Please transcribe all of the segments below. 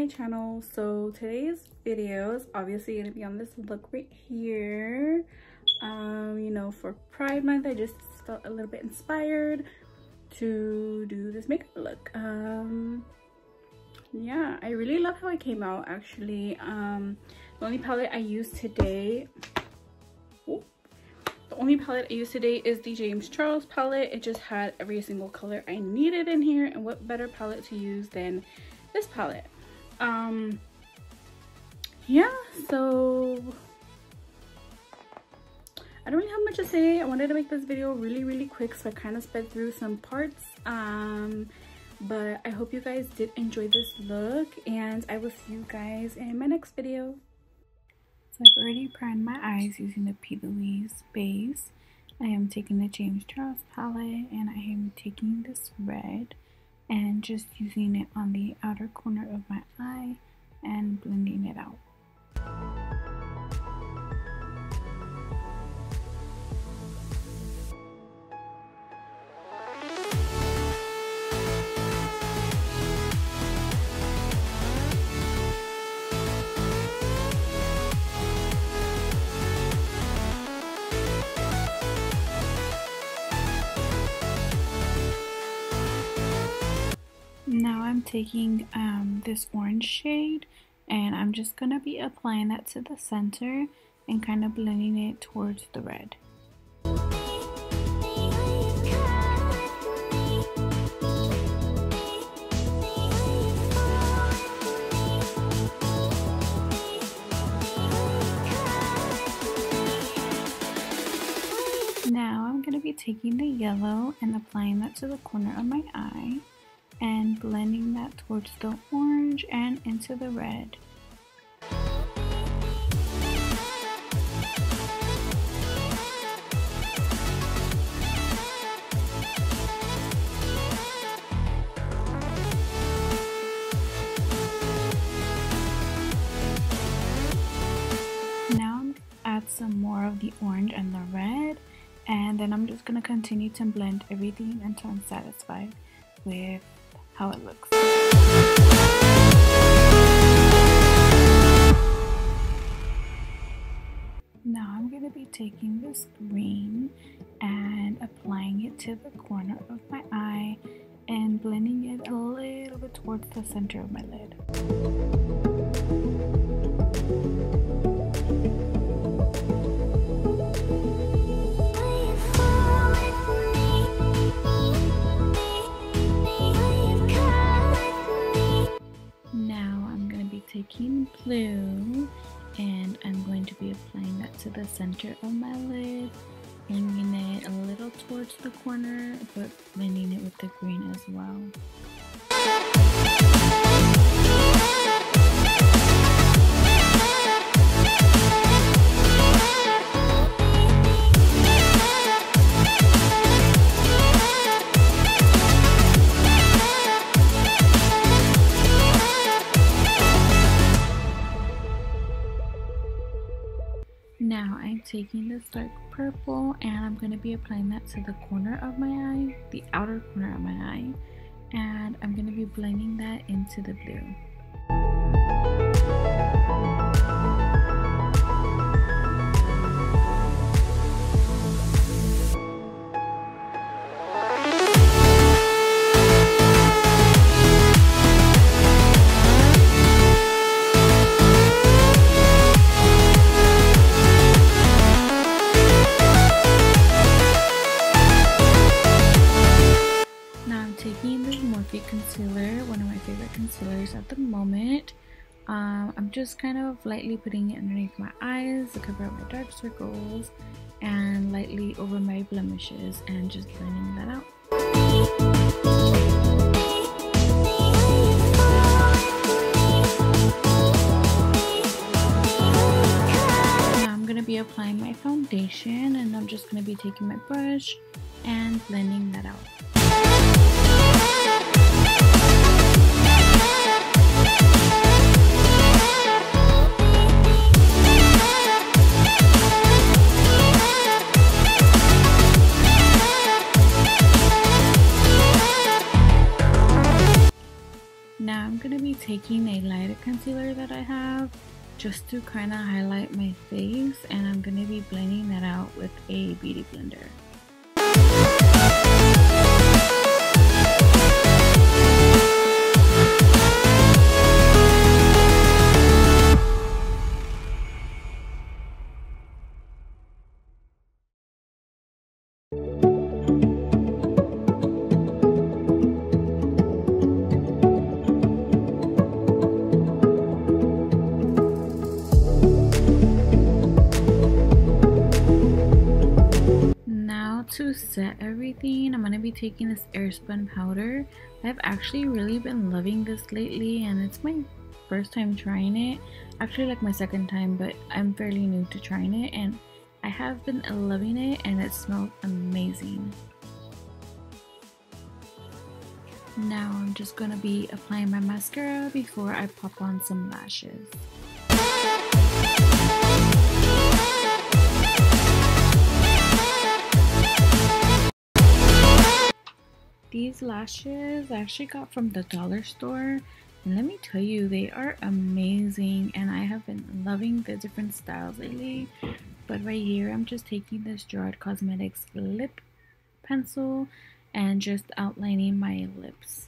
channel. So today's video is obviously going to be on this look right here. You know, for Pride Month, I just felt a little bit inspired to do this makeup look. Yeah, I really love how it came out actually. The only palette I used today is the James Charles palette. It just had every single color I needed in here, and what better palette to use than this palette. Yeah, so I don't really have much to say. I wanted to make this video really quick, so I kind of sped through some parts. But I hope you guys did enjoy this look, and I will see you guys in my next video. So I've already primed my eyes using the P. Louise base. I am taking the James Charles palette, and I am taking this red and just using it on the outer corner of my eye and blending it out. Now I'm taking this orange shade, and I'm just going to be applying that to the center and kind of blending it towards the red. Now I'm going to be taking the yellow and applying that to the corner of my eye and blending that towards the orange and into the red. Now I'm going to add some more of the orange and the red, and then I'm just going to continue to blend everything until I'm satisfied with how it looks. Now I'm going to be taking this green and applying it to the corner of my eye and blending it a little bit towards the center of my lid. Taking blue, and I'm going to be applying that to the center of my lid, bringing it a little towards the corner, but blending it with the green as well. Now I'm taking this dark purple, and I'm going to be applying that to the corner of my eye, the outer corner of my eye, and I'm going to be blending that into the blue. Concealer, one of my favorite concealers at the moment. I'm just kind of lightly putting it underneath my eyes to cover up my dark circles and lightly over my blemishes and just blending that out. Now I'm going to be applying my foundation, and I'm just going to be taking my brush and blending that out. taking a lighter concealer that I have just to kind of highlight my face, and I'm going to be blending that out with a beauty blender. To set everything, I'm going to be taking this airspun powder. I've actually really been loving this lately, and it's my first time trying it. Actually, like my second time, but I'm fairly new to trying it, and I have been loving it, and it smells amazing. Now I'm just going to be applying my mascara before I pop on some lashes. These lashes I actually got from the dollar store, and let me tell you, they are amazing, and I have been loving the different styles lately. But right here, I'm just taking this Gerard Cosmetics lip pencil and just outlining my lips.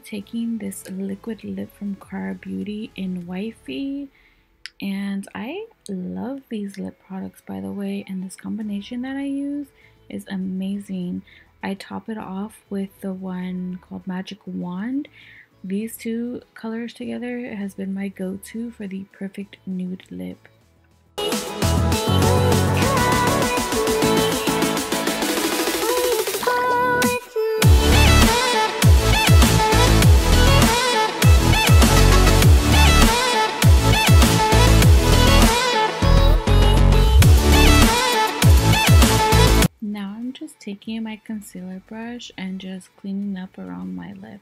Taking this liquid lip from Cara Beauty in Wifey, and I love these lip products, by the way, and this combination that I use is amazing. I top it off with the one called Magic Wand. These two colors together has been my go-to for the perfect nude lip. Taking my concealer brush and just cleaning up around my lip.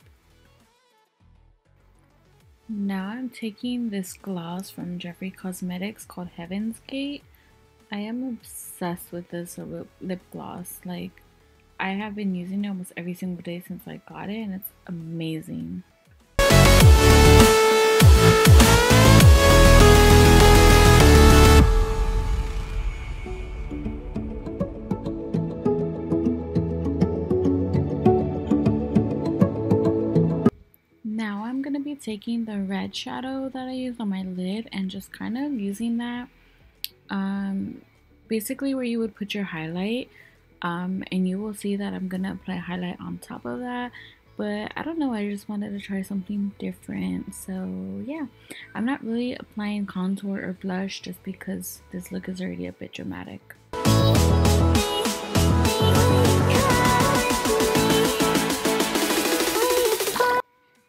Now I'm taking this gloss from Jeffree Cosmetics called Heaven's Gate. I am obsessed with this lip gloss. Like, I have been using it almost every single day since I got it, and it's amazing. Taking the red shadow that I used on my lid and just kind of using that basically where you would put your highlight, and you will see that I'm gonna apply highlight on top of that, but I don't know, I just wanted to try something different. So yeah, I'm not really applying contour or blush just because this look is already a bit dramatic.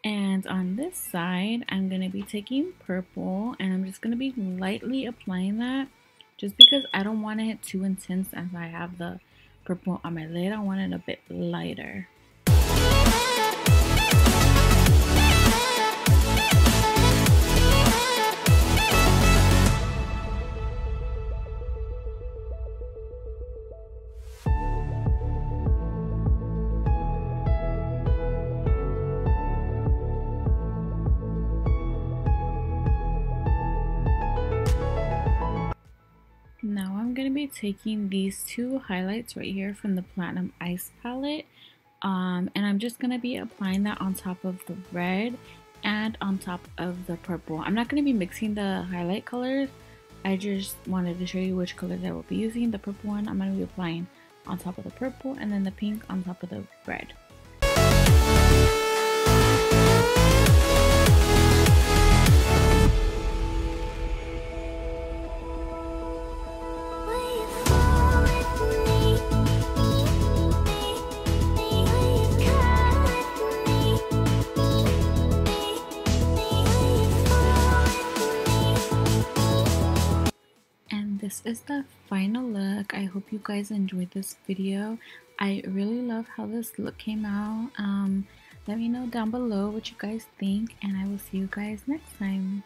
And on this side, I'm going to be taking purple, and I'm just going to be lightly applying that just because I don't want it too intense as I have the purple on my lid. I want it a bit lighter. Now I'm going to be taking these two highlights right here from the Platinum Ice palette, and I'm just going to be applying that on top of the red and on top of the purple. I'm not going to be mixing the highlight colors. I just wanted to show you which colors I will be using. The purple one I'm going to be applying on top of the purple, and then the pink on top of the red. this is the final look. I hope you guys enjoyed this video. I really love how this look came out. Let me know down below what you guys think, and I will see you guys next time.